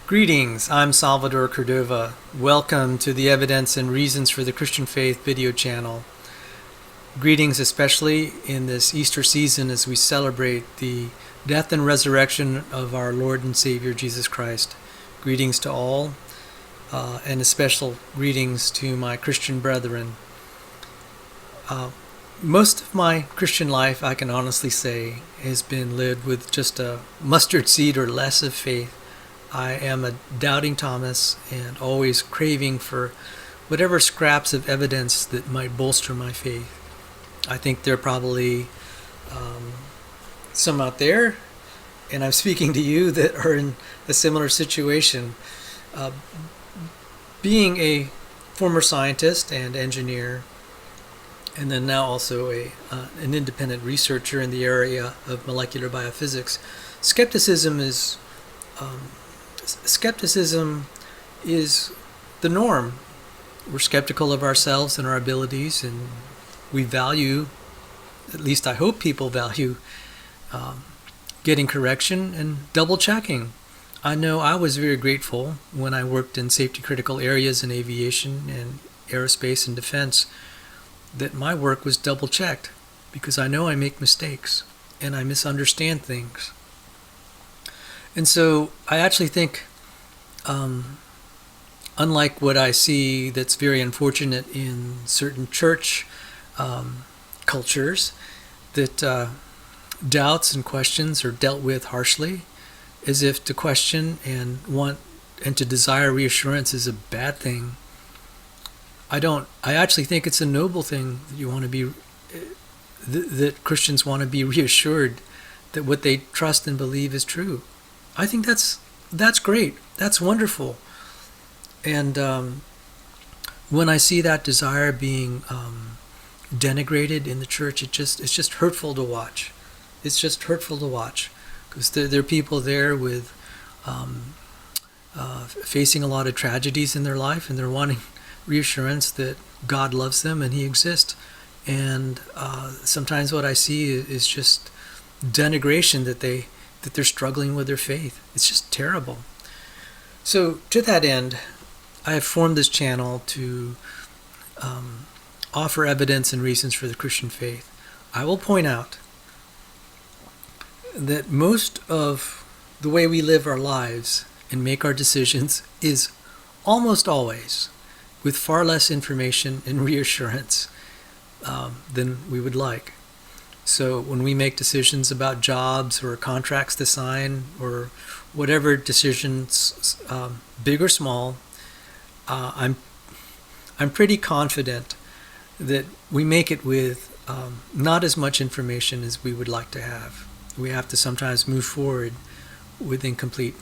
Greetings, I'm Salvador Cordova. Welcome to the Evidence and Reasons for the Christian Faith video channel. Greetings especially in this Easter season as we celebrate the death and resurrection of our Lord and Savior Jesus Christ. Greetings to all, and a special greetings to my Christian brethren. Most of my Christian life, I can honestly say, has been lived with just a mustard seed or less of faith. I am a doubting Thomas and always craving for whatever scraps of evidence that might bolster my faith. I think there are probably some out there, and I'm speaking to you, that are in a similar situation. Being a former scientist and engineer, and then now also an independent researcher in the area of molecular biophysics, skepticism is the norm. We're skeptical of ourselves and our abilities, and we value, at least I hope people value, getting correction and double checking. I know I was very grateful when I worked in safety critical areas in aviation and aerospace and defense that my work was double checked, because I know I make mistakes and I misunderstand things. And so I actually think, unlike what I see that's very unfortunate in certain church cultures, that doubts and questions are dealt with harshly, as if to question and want and to desire reassurance is a bad thing. I actually think it's a noble thing that you want to be, that Christians want to be reassured that what they trust and believe is true. I think that's great. That's wonderful. And when I see that desire being denigrated in the church, it's just hurtful to watch. It's just hurtful to watch, because there are people there with facing a lot of tragedies in their life, and they're wanting reassurance that God loves them and He exists. And sometimes what I see is just denigration that they're struggling with their faith. It's just terrible. So to that end, I have formed this channel to offer evidence and reasons for the Christian faith. I will point out that most of the way we live our lives and make our decisions is almost always with far less information and reassurance than we would like. So when we make decisions about jobs or contracts to sign or whatever decisions, big or small, I'm pretty confident that we make it with not as much information as we would like to have. We have to sometimes move forward with incomplete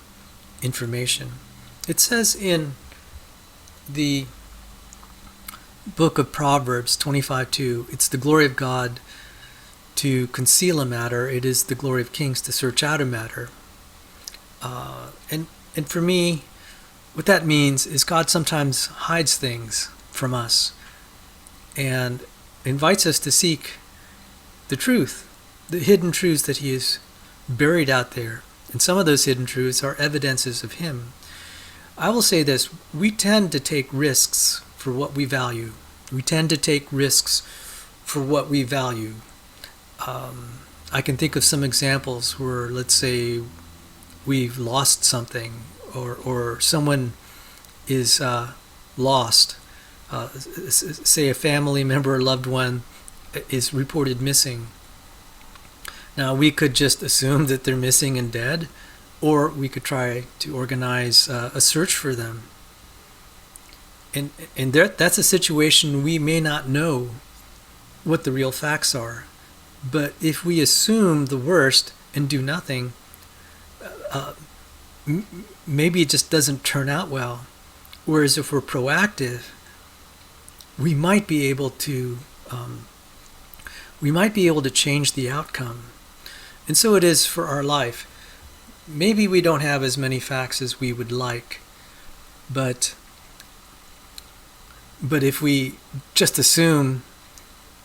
information. It says in the book of Proverbs 25:2, it's the glory of God to conceal a matter, it is the glory of kings to search out a matter. And for me, what that means is God sometimes hides things from us and invites us to seek the truth, the hidden truths that He has buried out there. And some of those hidden truths are evidences of Him. I will say this: we tend to take risks for what we value. We tend to take risks for what we value. I can think of some examples where, let's say, we've lost something, or someone is lost. Say a family member or loved one is reported missing. Now, we could just assume that they're missing and dead, or we could try to organize a search for them. And that's a situation we may not know what the real facts are. But if we assume the worst and do nothing, maybe it just doesn't turn out well. Whereas if we're proactive, we might be able to change the outcome. And so it is for our life. Maybe we don't have as many facts as we would like, but if we just assume,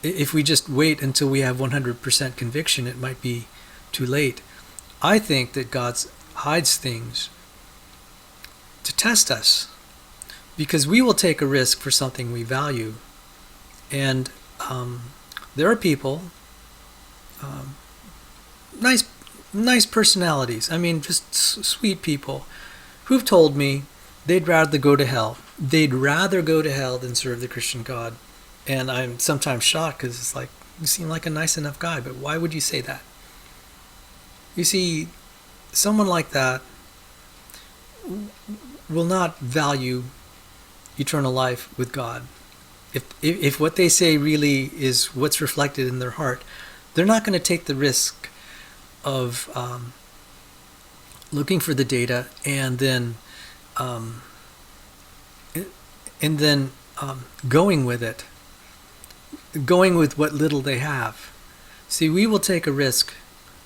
if we just wait until we have 100% conviction, it might be too late. I think that God hides things to test us, because we will take a risk for something we value. And there are people, nice personalities, I mean, just sweet people, who've told me they'd rather go to hell. They'd rather go to hell than serve the Christian God. And I'm sometimes shocked, because it's like, you seem like a nice enough guy, but why would you say that? You see, someone like that will not value eternal life with God. If what they say really is what's reflected in their heart, they're not going to take the risk of looking for the data and then going with it, going with what little they have. See, we will take a risk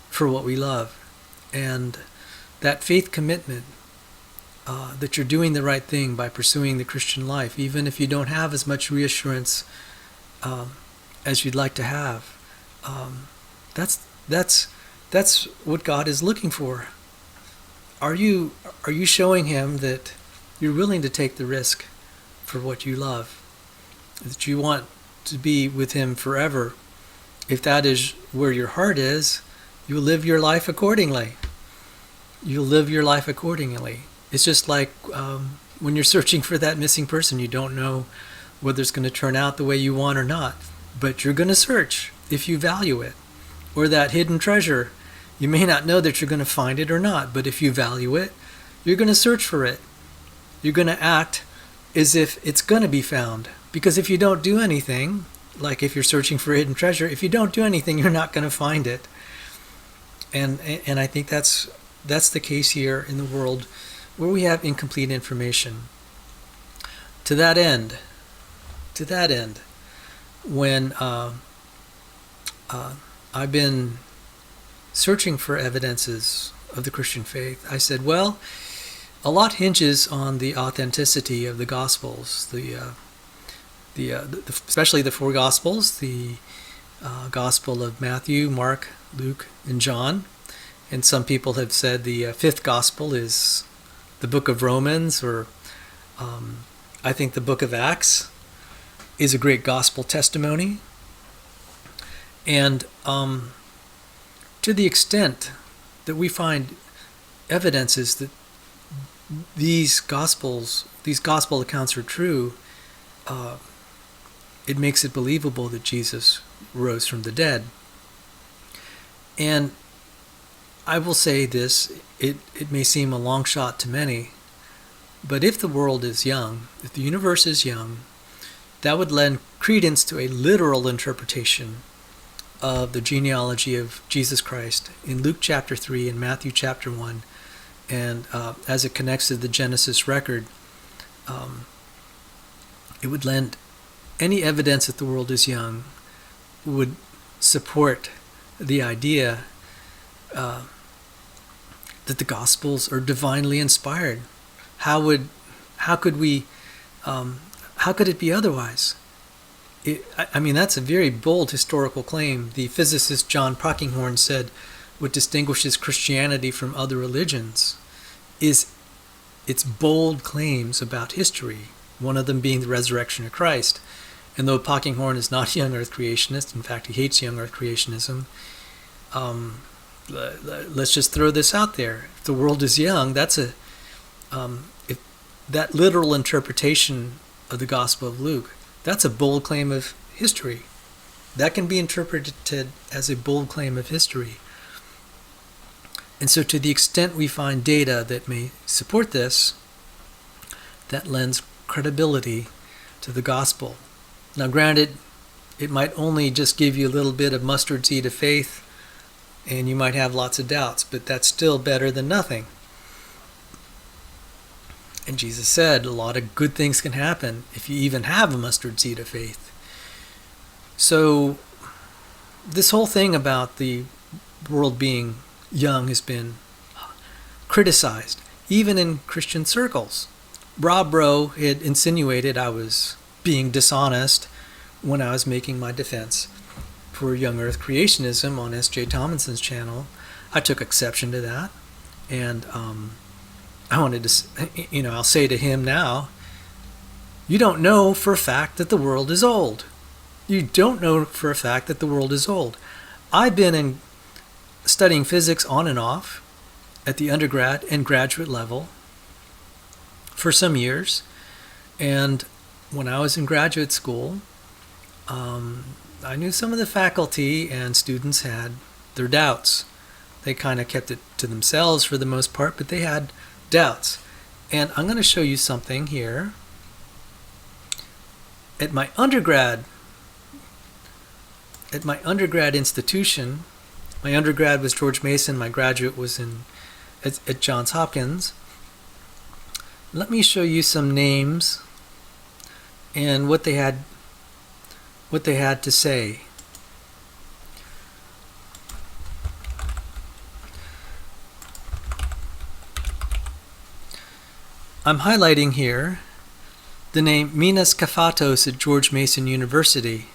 for what we love, and that faith commitment, that you're doing the right thing by pursuing the Christian life, even if you don't have as much reassurance as you'd like to have. That's what God is looking for. Are you showing Him that you're willing to take the risk for what you love, that you want to be with Him forever? If that is where your heart is, you'll live your life accordingly. You'll live your life accordingly. It's just like when you're searching for that missing person, you don't know whether it's going to turn out the way you want or not, but you're going to search if you value it. Or that hidden treasure, you may not know that you're going to find it or not, but if you value it, you're going to search for it. You're going to act as if it's going to be found. Because if you don't do anything, like if you're searching for a hidden treasure, if you don't do anything, you're not going to find it. And I think that's the case here in the world, where we have incomplete information. To that end, when I've been searching for evidences of the Christian faith, I said, well, a lot hinges on the authenticity of the Gospels, especially the four Gospels, the Gospel of Matthew, Mark, Luke, and John. And some people have said the fifth Gospel is the book of Romans, or I think the book of Acts is a great gospel testimony. And to the extent that we find evidences that these gospel accounts are true, it makes it believable that Jesus rose from the dead. And I will say this, it may seem a long shot to many, but if the world is young, if the universe is young, that would lend credence to a literal interpretation of the genealogy of Jesus Christ in Luke chapter 3 and Matthew chapter 1, and as it connects to the Genesis record, it would lend any evidence that the world is young would support the idea that the Gospels are divinely inspired. How could it be otherwise? I mean, that's a very bold historical claim. The physicist John Polkinghorne said what distinguishes Christianity from other religions is its bold claims about history, one of them being the resurrection of Christ. And though Polkinghorne is not a young earth creationist, in fact he hates young earth creationism, let's just throw this out there. If the world is young, that's if that literal interpretation of the Gospel of Luke, that's a bold claim of history. That can be interpreted as a bold claim of history. And so to the extent we find data that may support this, that lends credibility to the gospel. Now granted, it might only just give you a little bit of mustard seed of faith, and you might have lots of doubts, but that's still better than nothing. And Jesus said a lot of good things can happen if you even have a mustard seed of faith. So this whole thing about the world being young has been criticized, even in Christian circles. Rob Rowe had insinuated I was being dishonest when I was making my defense for young earth creationism on S.J. Thomanson's channel. I took exception to that, and I wanted to, I'll say to him now, you don't know for a fact that the world is old. You don't know for a fact that the world is old. I've been studying physics on and off at the undergrad and graduate level for some years. And when I was in graduate school, I knew some of the faculty and students had their doubts. They kind of kept it to themselves for the most part, but they had doubts. And I'm going to show you something here. At my undergrad institution, my undergrad was George Mason, my graduate was at Johns Hopkins. Let me show you some names and what they had to say. I'm highlighting here the name Minas Kafatos at George Mason University.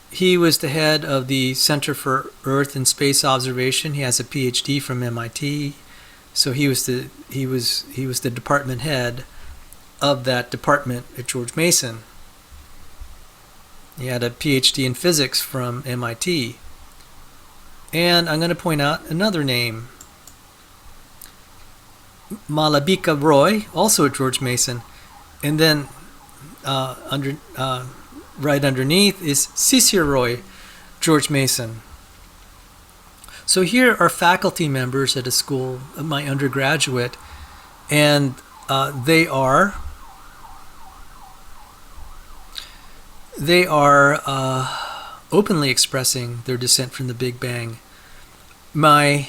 He was the head of the Center for Earth and Space Observation. He has a PhD from MIT, so he was the department head of that department at George Mason. He had a PhD in physics from MIT. And I'm going to point out another name, Malabika Roy, also at George Mason. And then right underneath is Sisir Roy, George Mason. So here are faculty members at a school, my undergraduate, and they are openly expressing their dissent from the Big Bang. My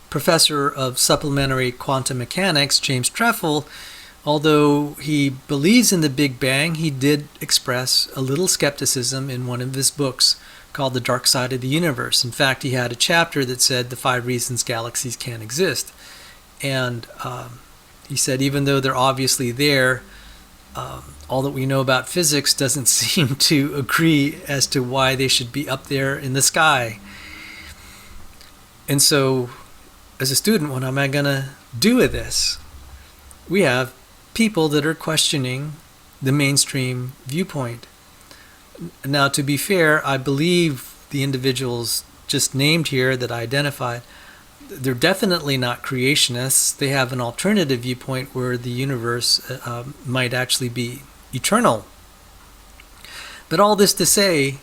professor of supplementary quantum mechanics, James Trefil, although he believes in the Big Bang, he did express a little skepticism in one of his books called The Dark Side of the Universe. In fact, he had a chapter that said the 5 reasons galaxies can't exist. And he said even though they're obviously there, all that we know about physics doesn't seem to agree as to why they should be up there in the sky. And so, as a student, what am I going to do with this? We have people that are questioning the mainstream viewpoint. Now, to be fair, I believe the individuals just named here that I identified, they're definitely not creationists. They have an alternative viewpoint where the universe might actually be eternal. But all this to say,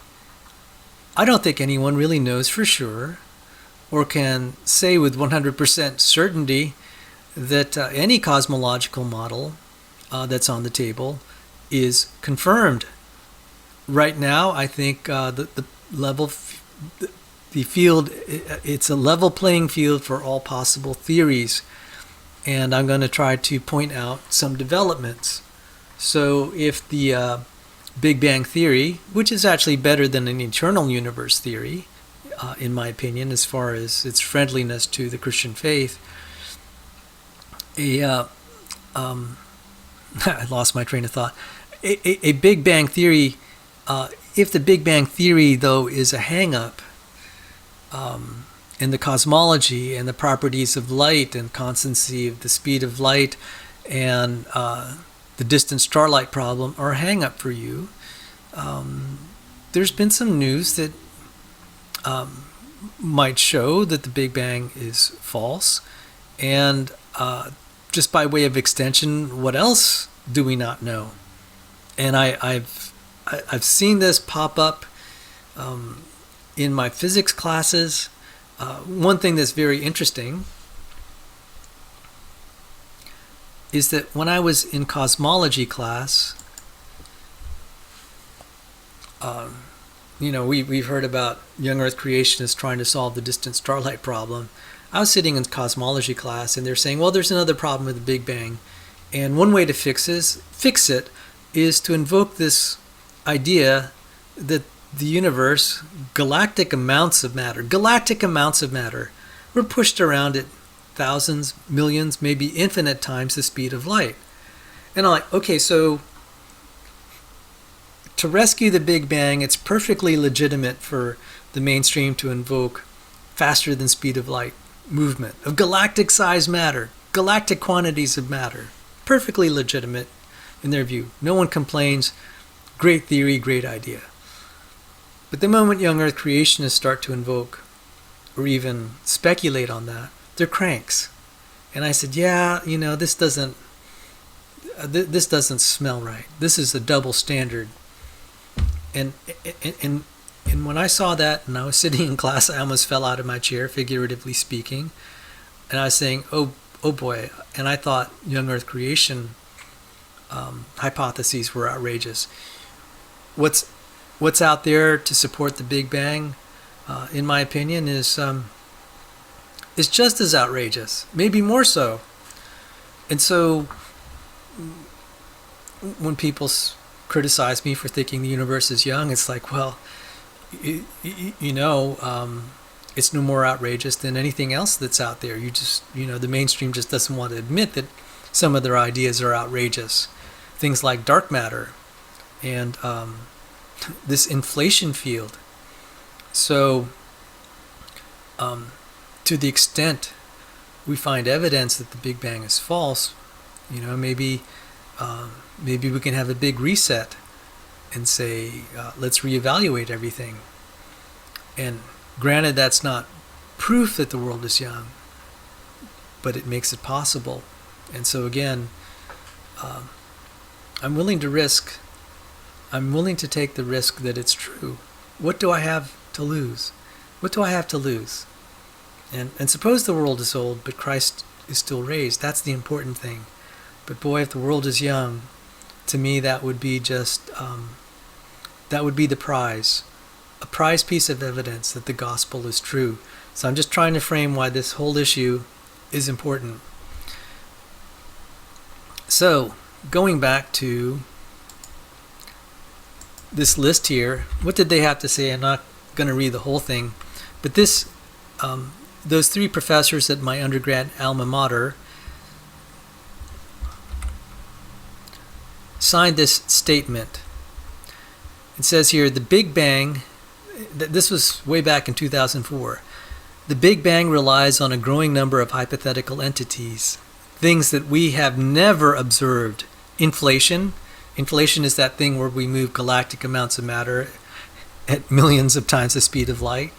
I don't think anyone really knows for sure or can say with 100% certainty that any cosmological model that's on the table is confirmed. Right now, I think the field, it's a level playing field for all possible theories. And I'm going to try to point out some developments. So if the Big Bang theory, which is actually better than an eternal universe theory, in my opinion, as far as its friendliness to the Christian faith, I lost my train of thought. A Big Bang theory, if the Big Bang theory, though, is a hang-up in the cosmology and the properties of light and constancy of the speed of light and the distant starlight problem are a hang-up for you, there's been some news that might show that the Big Bang is false. And just by way of extension, what else do we not know? And I've seen this pop up in my physics classes. One thing that's very interesting is that when I was in cosmology class, we've heard about young Earth creationists trying to solve the distant starlight problem. I was sitting in cosmology class and they're saying, well, there's another problem with the Big Bang. And one way to fix it is to invoke this idea that the universe, galactic amounts of matter, were pushed around at thousands, millions, maybe infinite times the speed of light. And I'm like, okay, so to rescue the Big Bang, it's perfectly legitimate for the mainstream to invoke faster than speed of light movement of galactic-sized matter, galactic quantities of matter. Perfectly legitimate in their view. No one complains. Great theory, great idea. But the moment young Earth creationists start to invoke or even speculate on that, they're cranks. And I said, yeah, this doesn't smell right. This is a double standard. And when I saw that, and I was sitting in class, I almost fell out of my chair, figuratively speaking. And I was saying, oh boy. And I thought young Earth creation hypotheses were outrageous. What's out there to support the Big Bang, in my opinion, is just as outrageous, maybe more so. And so when people criticize me for thinking the universe is young, it's like, well, it's no more outrageous than anything else that's out there. You just, the mainstream just doesn't want to admit that some of their ideas are outrageous. Things like dark matter and this inflation field. So to the extent we find evidence that the Big Bang is false, maybe we can have a big reset and say, let's reevaluate everything. And granted, that's not proof that the world is young, but it makes it possible. And so again, I'm willing to take the risk that it's true. What do I have to lose? What do I have to lose? And suppose the world is old, but Christ is still raised. That's the important thing. But boy, if the world is young, to me that would be just, that would be the prize. A prize piece of evidence that the gospel is true. So I'm just trying to frame why this whole issue is important. So, going back to this list here, what did they have to say? I'm not going to read the whole thing, but this, those three professors at my undergrad alma mater signed this statement. It says here, the Big Bang, this was way back in 2004, the Big Bang relies on a growing number of hypothetical entities, things that we have never observed. Inflation is that thing where we move galactic amounts of matter at millions of times the speed of light.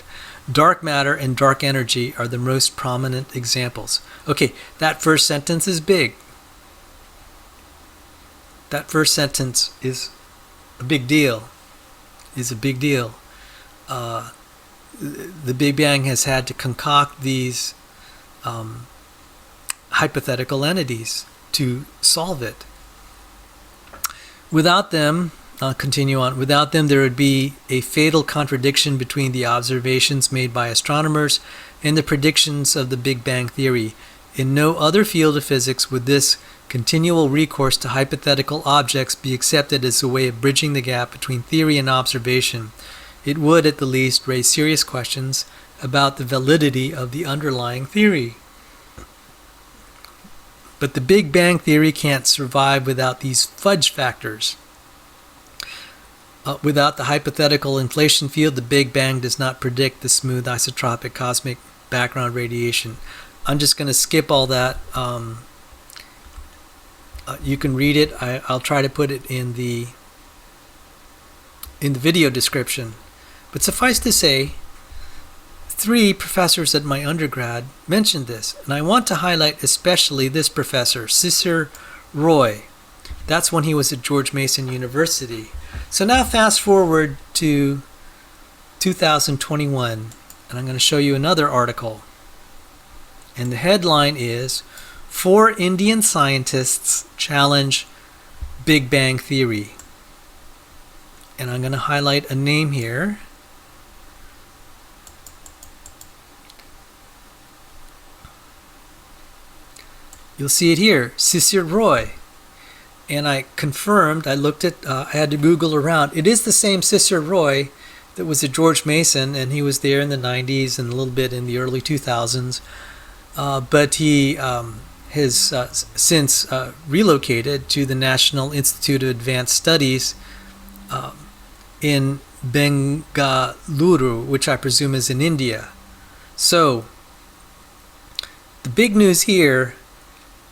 Dark matter and dark energy are the most prominent examples. Okay, that first sentence is big. That first sentence is a big deal. The Big Bang has had to concoct these hypothetical entities to solve it. Without them, I'll continue on, without them there would be a fatal contradiction between the observations made by astronomers and the predictions of the Big Bang theory. In no other field of physics would this continual recourse to hypothetical objects be accepted as a way of bridging the gap between theory and observation. It would, at the least, raise serious questions about the validity of the underlying theory. But the Big Bang theory can't survive without these fudge factors. Without the hypothetical inflation field, the Big Bang does not predict the smooth isotropic cosmic background radiation. I'm just going to skip all that. You can read it. I'll try to put it in the video description. But suffice to say, 3 professors at my undergrad mentioned this, and I want to highlight especially this professor, Sisir Roy. That's when he was at George Mason University. So now fast forward to 2021, and I'm going to show you another article. And the headline is, 4 Indian scientists challenge Big Bang theory. And I'm going to highlight a name here. You'll see it here, Sisir Roy. And I confirmed, I looked at, I had to Google around. It is the same Sisir Roy that was at George Mason, and he was there in the 90s and a little bit in the early 2000s. But he has since relocated to the National Institute of Advanced Studies in Bengaluru, which I presume is in India. So, The big news here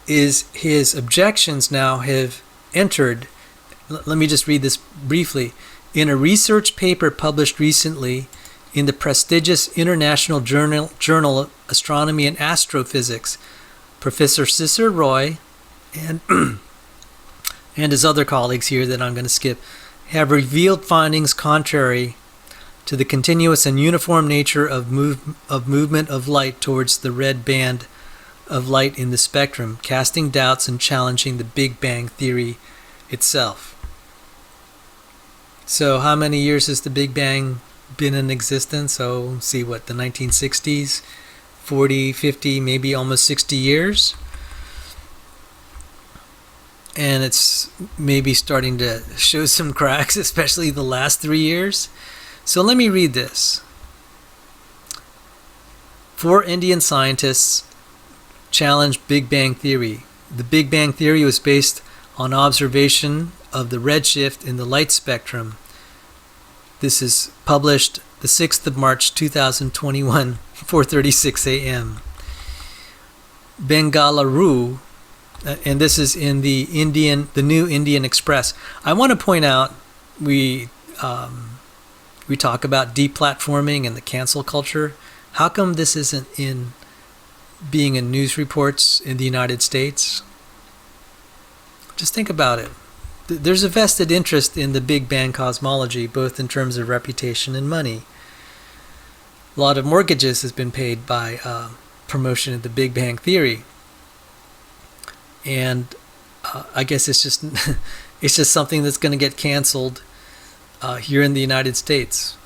is his objections now have entered. Let me just read this briefly. In a research paper published recently in the prestigious International Journal of Astronomy and Astrophysics, Professor Sisir Roy and his other colleagues here that I'm going to skip have revealed findings contrary to the continuous and uniform nature of movement of light towards the red band of light in the spectrum, casting doubts and challenging the Big Bang theory itself. So how many years has the Big Bang been in existence? The 1960s, 40, 50, maybe almost 60 years. And it's maybe starting to show some cracks, especially the last 3 years. So let me read this. 4 Indian scientists challenged Big Bang theory. The Big Bang theory was based on observation of the redshift in the light spectrum. This is published the 6th of March 2021, 4:36 a.m. Bengaluru, and this is in the New Indian Express. I want to point out we talk about deplatforming and the cancel culture. How come this isn't being in news reports in the United States? Just think about it. There's a vested interest in the Big Bang cosmology, both in terms of reputation and money. A lot of mortgages has been paid by promotion of the Big Bang theory, and I guess it's just it's just something that's going to get canceled here in the United States.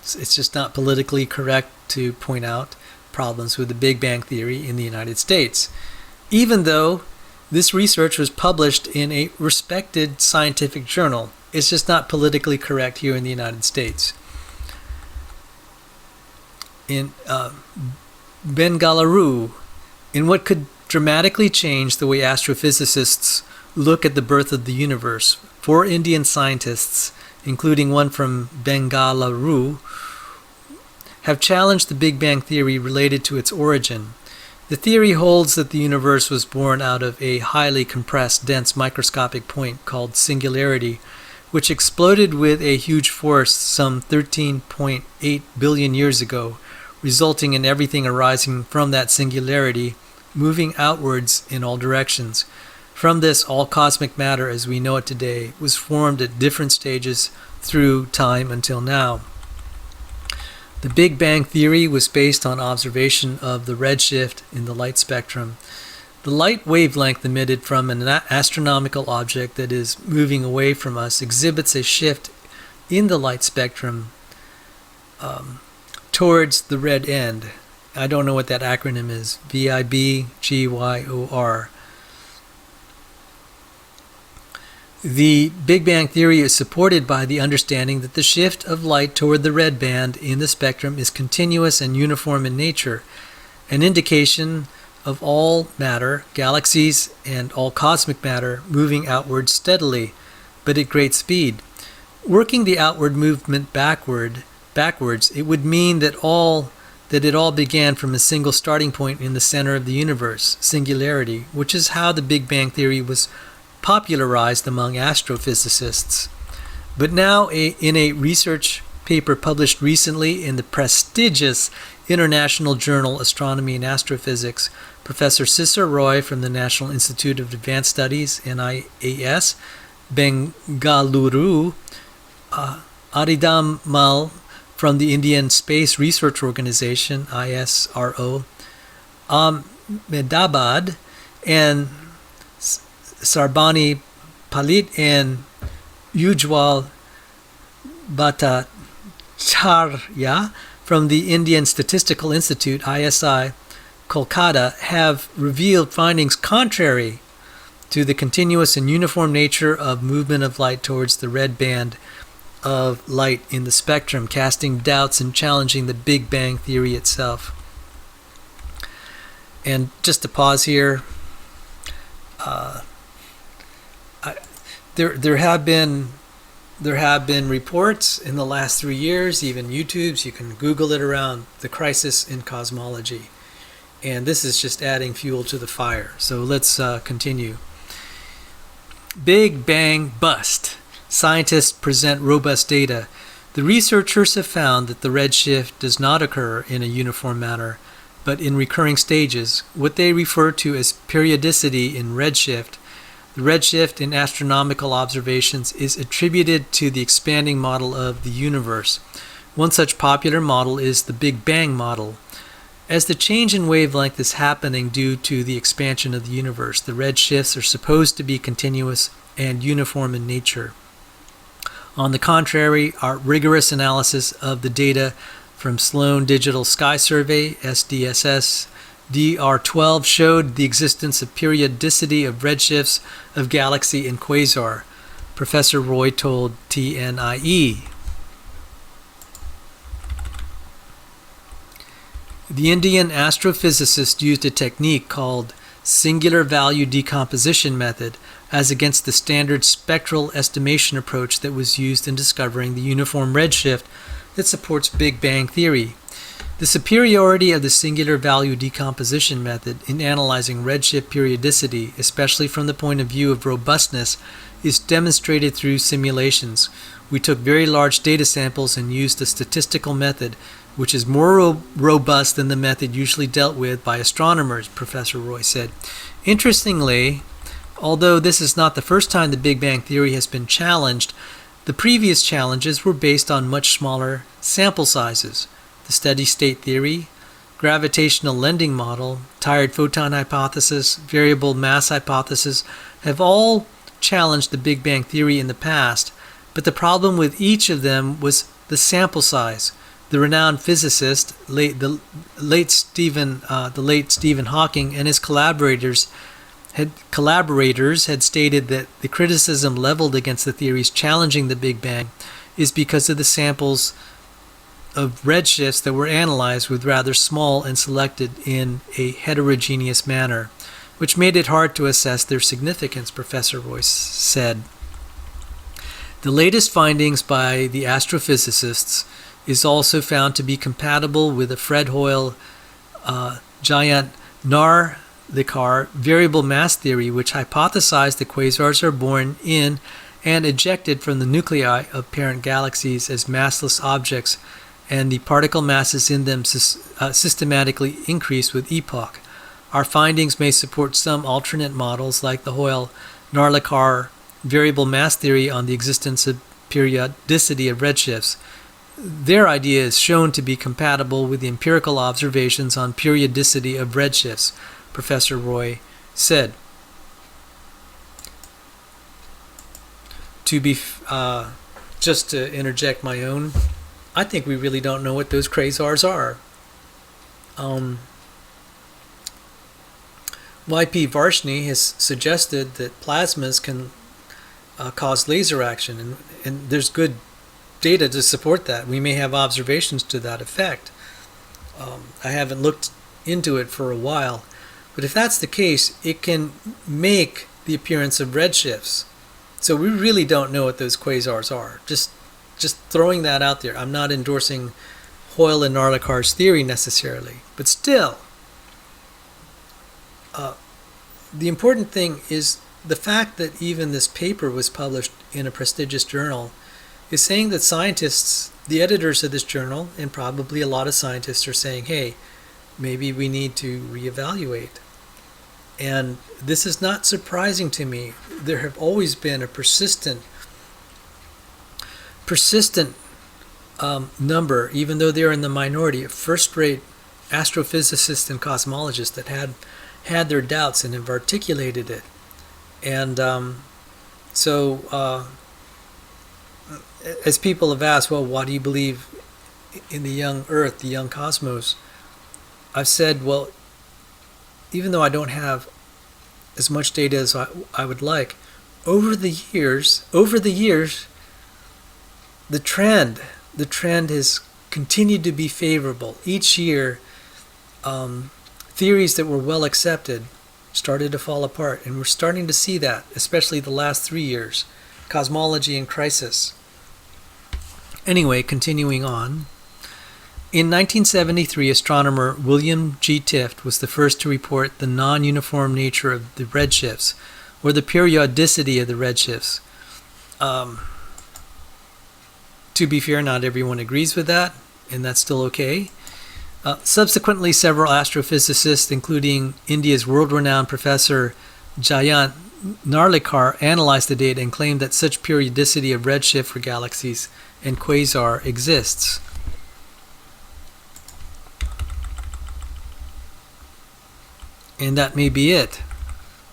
It's just not politically correct to point out problems with the Big Bang theory in the United States, even though this research was published in a respected scientific journal. It's just not politically correct here in the United States. In Bengaluru, in what could dramatically change the way astrophysicists look at the birth of the universe, 4 Indian scientists, including one from Bengaluru, have challenged the Big Bang theory related to its origin. The theory holds that the universe was born out of a highly compressed, dense microscopic point called singularity, which exploded with a huge force some 13.8 billion years ago, resulting in everything arising from that singularity moving outwards in all directions. From this, all cosmic matter as we know it today was formed at different stages through time until now. The Big Bang theory was based on observation of the redshift in the light spectrum. The light wavelength emitted from an astronomical object that is moving away from us exhibits a shift in the light spectrum towards the red end. I don't know what that acronym is. VIBGYOR. The Big Bang theory is supported by the understanding that the shift of light toward the red band in the spectrum is continuous and uniform in nature, an indication of all matter, galaxies, and all cosmic matter moving outward steadily, but at great speed. Working the outward movement backwards, it would mean that it all began from a single starting point in the center of the universe, singularity, which is how the Big Bang theory was popularized among astrophysicists. But now, in a research paper published recently in the prestigious International Journal Astronomy and Astrophysics, Professor Sisir Roy from the National Institute of Advanced Studies, NIAS, Bengaluru, Aridam Mal from the Indian Space Research Organization, ISRO, Ahmedabad, and Sarbani Palit and Ujwal Bhattacharya from the Indian Statistical Institute, ISI, Kolkata, have revealed findings contrary to the continuous and uniform nature of movement of light towards the red band of light in the spectrum, casting doubts and challenging the Big Bang theory itself. And just to pause here, there have been reports in the last 3 years, even YouTube's, you can Google it, around the crisis in cosmology. And this is just adding fuel to the fire. So let's continue. Big Bang bust. Scientists present robust data. The researchers have found that the redshift does not occur in a uniform manner, but in recurring stages, what they refer to as periodicity in redshift. The redshift in astronomical observations is attributed to the expanding model of the universe. One such popular model is the Big Bang model. As the change in wavelength is happening due to the expansion of the universe, the redshifts are supposed to be continuous and uniform in nature. On the contrary, our rigorous analysis of the data from Sloan Digital Sky Survey, SDSS, DR12 showed the existence of periodicity of redshifts of galaxy and quasar, Professor Roy told TNIE. The Indian astrophysicist used a technique called singular value decomposition method as against the standard spectral estimation approach that was used in discovering the uniform redshift that supports Big Bang theory. The superiority of the singular value decomposition method in analyzing redshift periodicity, especially from the point of view of robustness, is demonstrated through simulations. We took very large data samples and used a statistical method which is more robust than the method usually dealt with by astronomers, Professor Roy said. Interestingly, although this is not the first time the Big Bang theory has been challenged, the previous challenges were based on much smaller sample sizes. The steady-state theory, gravitational lensing model, tired photon hypothesis, variable mass hypothesis have all challenged the Big Bang theory in the past, but the problem with each of them was the sample size. The renowned physicist, the late Stephen Hawking, and his collaborators had stated that the criticism leveled against the theories challenging the Big Bang is because of the samples of redshifts that were analyzed with rather small and selected in a heterogeneous manner, which made it hard to assess their significance, Professor Roy said. The latest findings by the astrophysicists is also found to be compatible with the Fred Hoyle giant Narlikar variable mass theory, which hypothesized that quasars are born in and ejected from the nuclei of parent galaxies as massless objects, and the particle masses in them systematically increase with epoch. Our findings may support some alternate models like the Hoyle-Narlikar variable mass theory on the existence of periodicity of redshifts. Their idea is shown to be compatible with the empirical observations on periodicity of redshifts, Professor Roy said. Just to interject my own, I think we really don't know what those quasars are. Y.P. Varshney has suggested that plasmas can cause laser action, and there's good data to support that. We may have observations to that effect. I haven't looked into it for a while, but if that's the case, it can make the appearance of redshifts. So we really don't know what those quasars are. Just throwing that out there. I'm not endorsing Hoyle and Narlikar's theory necessarily, but still, the important thing is the fact that even this paper was published in a prestigious journal is saying that scientists, the editors of this journal, and probably a lot of scientists are saying, hey, maybe we need to reevaluate. And this is not surprising to me. There have always been a persistent number, even though they're in the minority, of first-rate astrophysicists and cosmologists that had their doubts and have articulated it. And as people have asked, well, why do you believe in the young Earth, the young cosmos? I've said, well, even though I don't have as much data as I would like, over the years, the trend has continued to be favorable. Each year, theories that were well accepted started to fall apart, and we're starting to see that, especially the last 3 years. Cosmology in crisis. Anyway, continuing on. In 1973, astronomer William G. Tift was the first to report the non-uniform nature of the redshifts, or the periodicity of the redshifts. To be fair, not everyone agrees with that, and that's still okay. Subsequently, several astrophysicists, including India's world-renowned professor Jayant Narlikar, analyzed the data and claimed that such periodicity of redshift for galaxies and quasar exists. And that may be it.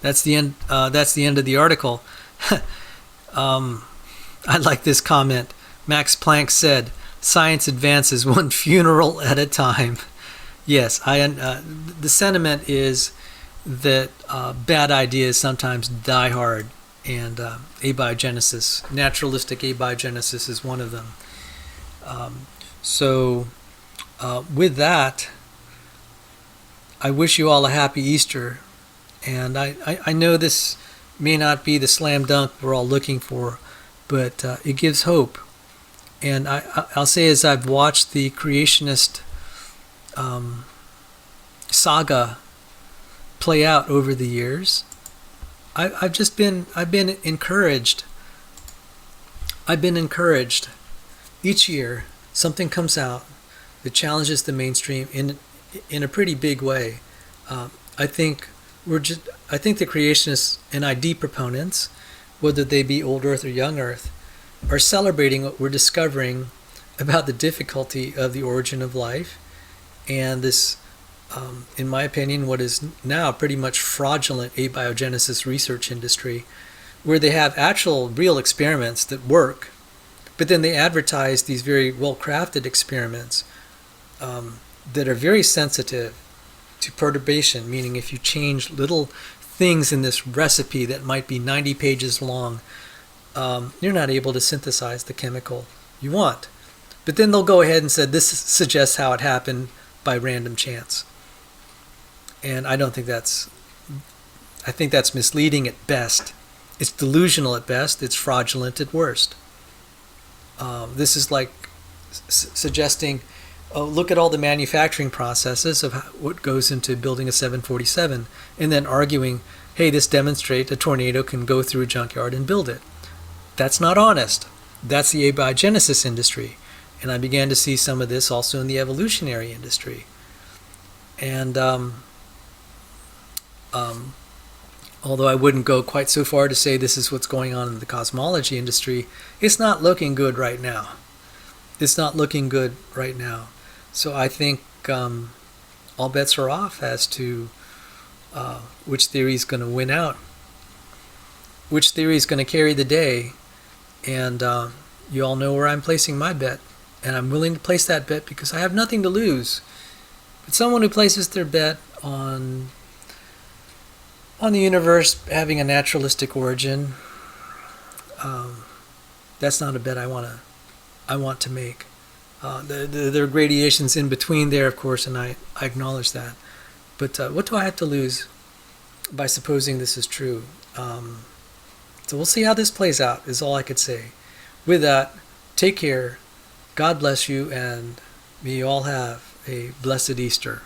That's the end. That's the end of the article. I like this comment. Max Planck said, "Science advances one funeral at a time." Yes, the sentiment is that bad ideas sometimes die hard, and abiogenesis, naturalistic abiogenesis, is one of them. So, with that, I wish you all a happy Easter, and I know this may not be the slam dunk we're all looking for, but it gives hope. And I'll say, as I've watched the creationist saga play out over the years, I've been encouraged. I've been encouraged. Each year, something comes out that challenges the mainstream in a pretty big way. I think the creationists and ID proponents, whether they be old Earth or young Earth, are celebrating what we're discovering about the difficulty of the origin of life, and this, in my opinion, what is now pretty much fraudulent abiogenesis research industry, where they have actual real experiments that work, but then they advertise these very well-crafted experiments that are very sensitive to perturbation, meaning if you change little things in this recipe that might be 90 pages long, you're not able to synthesize the chemical you want. But then they'll go ahead and say, this suggests how it happened by random chance. And I think that's misleading at best. It's delusional at best. It's fraudulent at worst. This is like suggesting, look at all the manufacturing processes of what goes into building a 747, and then arguing, hey, this demonstrates a tornado can go through a junkyard and build it. That's not honest. That's the abiogenesis industry. And I began to see some of this also in the evolutionary industry. And although I wouldn't go quite so far to say this is what's going on in the cosmology industry, it's not looking good right now. It's not looking good right now. So I think all bets are off as to which theory is going to win out, which theory is going to carry the day. And you all know where I'm placing my bet, and I'm willing to place that bet because I have nothing to lose. But someone who places their bet on the universe having a naturalistic origin, that's not a bet I want to make. There are gradations in between there, of course, and I acknowledge that. But what do I have to lose by supposing this is true? So we'll see how this plays out, is all I could say. With that, take care, God bless you, and may you all have a blessed Easter.